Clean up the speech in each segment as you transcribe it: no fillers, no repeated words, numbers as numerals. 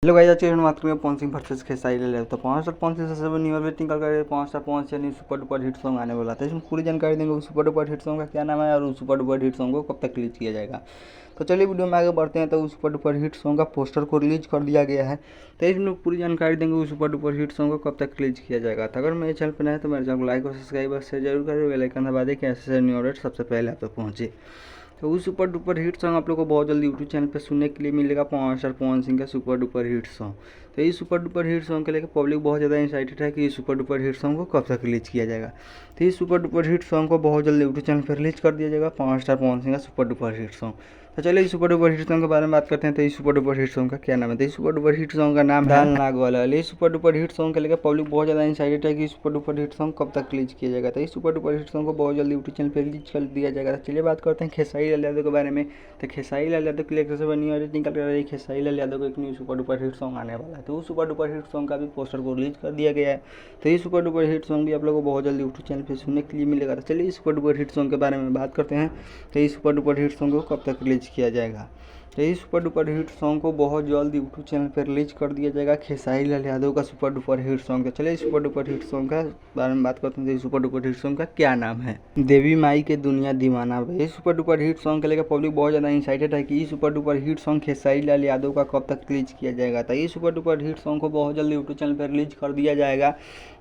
Hello guys, आज की बात करेंगे पवन सिंह वर्सेस खेसारी लाल। तो पवन स्टार पवन सिंह से सब न्यू अपडेट निकल कर पवन स्टार पवन सिंह यानी सुपर डुपर हिट सॉन्ग आने वाला था। इसमें पूरी जानकारी देंगे उस सुपर डुपर हिट सॉन्ग का क्या नाम है और उस सुपर डुपर हिट सॉन्ग को कब तक रिलीज किया जाएगा। तो चलिए वीडियो में आगे बढ़ते हैं। तो उस सुपर डुपर हिट सॉन्ग का पोस्टर को रिलीज कर दिया गया है। तो इसमें पूरी जानकारी देंगे उस सुपर डुपर हिट सॉन्ग को कब तक रिलीज किया जाएगा। तो अगर मेरे चैनल पर नए तो मेरे चैनल को लाइक और सब्सक्राइब शेयर जरूर करें। बेल आइकन दबा दें कि ऐसे न्यू अपडेट सबसे पहले आप तक पहुँचे। तो उस सुपर डुपर हिट सॉन्ग आप लोग को बहुत जल्दी यूट्यूब चैनल पे सुनने के लिए मिलेगा पवन स्टार पवन सिंह का सुपर डुपर हिट सॉन्ग। तो इस सुपर डुपर हिट सॉन्ग के लेकर पब्लिक बहुत ज़्यादा एक्साइटेड है कि इस सुपर डुपर हिट सॉन्ग को कब तक रिलीज किया जाएगा। तो इस सुपर डुपर हिट सॉन्ग को बहुत जल्दी यूट्यूब चैनल पर रिलीज कर दिया जाएगा पवन स्टार पवन सिंह का सुपर डुपर हिट सॉन्ग। तो चलिए इस सुपर डुपर हिट सॉन्ग के बारे में बात करते हैं। तो इस सुपर डुपर हिट सॉन्ग का क्या नाम है। तो इस सुपर डुपर हिट सॉन्ग का नाम है दाल नाग वाला। इस सुपर डुपर हिट सॉन्ग के लेकर पब्लिक बहुत ज़्यादा एक्साइटेड है कि इस सुपर डुपर हिट सॉन्ग कब तक रिलीज किया जाएगा। तो इस सुपर डुपर हिट सॉन्ग को बहुत जल्दी यूट्यूब चैनल पर रिलीज कर दिया जाएगा। चलिए बात करते हैं खेसारी लाल यादव के बारे में। तो खेसारी लाल यादव के लिए सबसे न्यू अपडेट निकल कर रही है। खेसारी लाल यादव को एक new super duper hit song आने वाला है। तो उस सुपर डुपर हिट सॉन्ग का भी पोस्टर को रिलीज कर दिया गया है। तो ये सुपर डुपर हिट सॉन्ग भी आप लोगों को बहुत जल्दी यूट्यूब चैनल पर सुनने के लिए मिलेगा। तो चलिए इस सुपर डुपर हिट सॉन्ग के बारे में बात करते हैं। तो इस सुपर डुपर हिट सॉन्ग को कब तक रिलीज किया जाएगा। तो इस सुपर डुपर हिट सॉन्ग को बहुत जल्द यूट्यूब चैनल पर रिलीज कर दिया जाएगा खेसारी लाल यादव का सुपर डुपर हिट सॉन्ग। तो चलिए इस सुपर डुपर हिट सॉन्ग का बारे में बात करते हैं। इस सुपर डुपर हिट सॉन्ग का क्या नाम है। देवी माई के दुनिया दीवाना। इस सुपर डुपर हिट सॉन्ग के लेकर पब्लिक बहुत ज़्यादा एक्साइटेड है कि इस super duper hit song Khesari Lal Yadav का कब तक रिलीज किया जाएगा। तो इस सुपर डुपर हिट सॉन्ग को बहुत जल्द यूट्यूब चैनल पर रिलीज कर दिया जाएगा।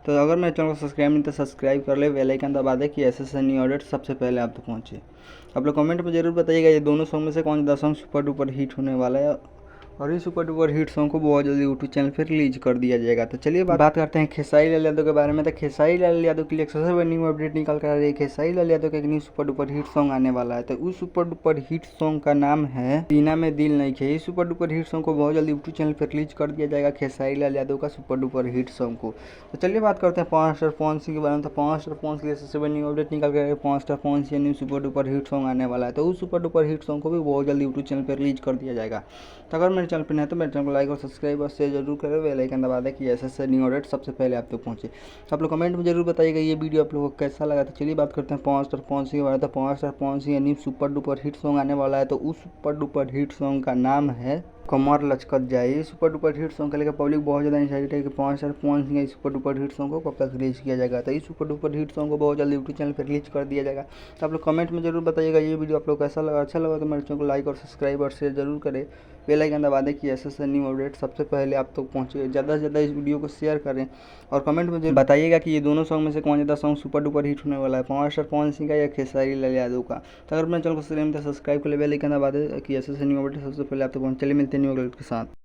तो अगर मेरे चैनल को सब्सक्राइब नहीं तो सब्सक्राइब कर ले, बेल आइकन दबा दे कि ऐसे न्यू अपडेट सबसे पहले आप तक पहुँचे। आप लोग कमेंट में जरूर बताइएगा ये दोनों सॉन्ग में से कौन सा सॉन्ग सुपर डुपर हिट होने वाला है और इस सुपर डुपर हिट सॉन्ग को बहुत जल्दी यूट्यूब चैनल पर रिलीज कर दिया जाएगा। तो चलिए बात करते हैं खेसारी लाल यादव के बारे में। तो खेसारी लाल यादव के लिए सबसे बड़ी न्यू अपडेट निकल कर आ रही है। खेसारी लाल यादव का एक new super duper hit song आने वाला है। तो उस सुपर डुपर हिट सॉन्ग का नाम है सीना में दिल नहीं खे। इस सुपर डुपर हिट सॉन्ग को बहुत जल्दी यूट्यूब चैनल पर रिलीज कर दिया जाएगा खेसारी लाल यादव का सुपर डुपर हिट सॉन्ग को। तो चलिए बात करते हैं पवन स्टार पवन सिंह के बारे में। तो पवन स्टार पवन सिंह सबसे बड़ी न्यू अपडेट निकल कर Pawan star Pawan Singh new super duper hit song आने वाला है। तो उस सुपर डुपर हिट सॉन्ग को भी बहुत जल्दी यूट्यूब चैनल पर रिलीज कर दिया जाएगा। तो अगर मेरे चैनल पर नहीं है तो मेरे चैनल को लाइक और सब्सक्राइब और शेयर जरूर करें। बेल आइकन दबा दें कि ऐसे न्यू अपडेट सबसे पहले आप तक पहुंचे। आप लोग कमेंट में जरूर बताइएगा ये वीडियो आप लोगों को कैसा लगा। तो चलिए बात करते हैं पवन स्टार पवन सिंह के बारे में। तो पवन स्टार पवन सिंह यानी सुपर डुपर हिट सॉन्ग आने वाला है। तो उस सुपर डुपर हिट सॉन्ग का नाम है कमर लचकत जाए। इस सुपर डुपर हिट सॉन्ग के लेकर पब्लिक बहुत ज़्यादा एक्साइटेड है कि पवन स्टार पवन सिंह इस सुपर डुपर हिट सॉन्ग को कब तक रिलीज किया जाएगा। तो इस सुपर डुपर हिट सॉन्ग को बहुत जल्दी यूट्यूब चैनल पर रिलीज कर दिया जाएगा। तो आप लोग कमेंट में जरूर बताइएगा ये वीडियो आप लोग कैसा लगा। अच्छा लगा तो मेरे चैनल को लाइक और सब्सक्राइब और शेयर जरूर करें। बेल आइकन दबा दें कि ऐसे न्यू अपडेट सबसे पहले आप तक पहुँचे। ज़्यादा से ज़्यादा इस वीडियो को शेयर करें और कमेंट में बताइएगा कि ये दोनों सॉन्ग में से कौन ज़्यादा सॉन्ग सुपर डुपर हिट होने वाला है, पवन स्टार पवन सिंह का या खेसारी लाल यादव का। तो अगर मेरे चैनल को सब्सक्राइब कर ले, बेल आइकन दबा दें कि ऐसे न्यू अपडेट सबसे पहले आप तक पहुँचे। चलिए मिलते हैं न्यू अपडेट के साथ।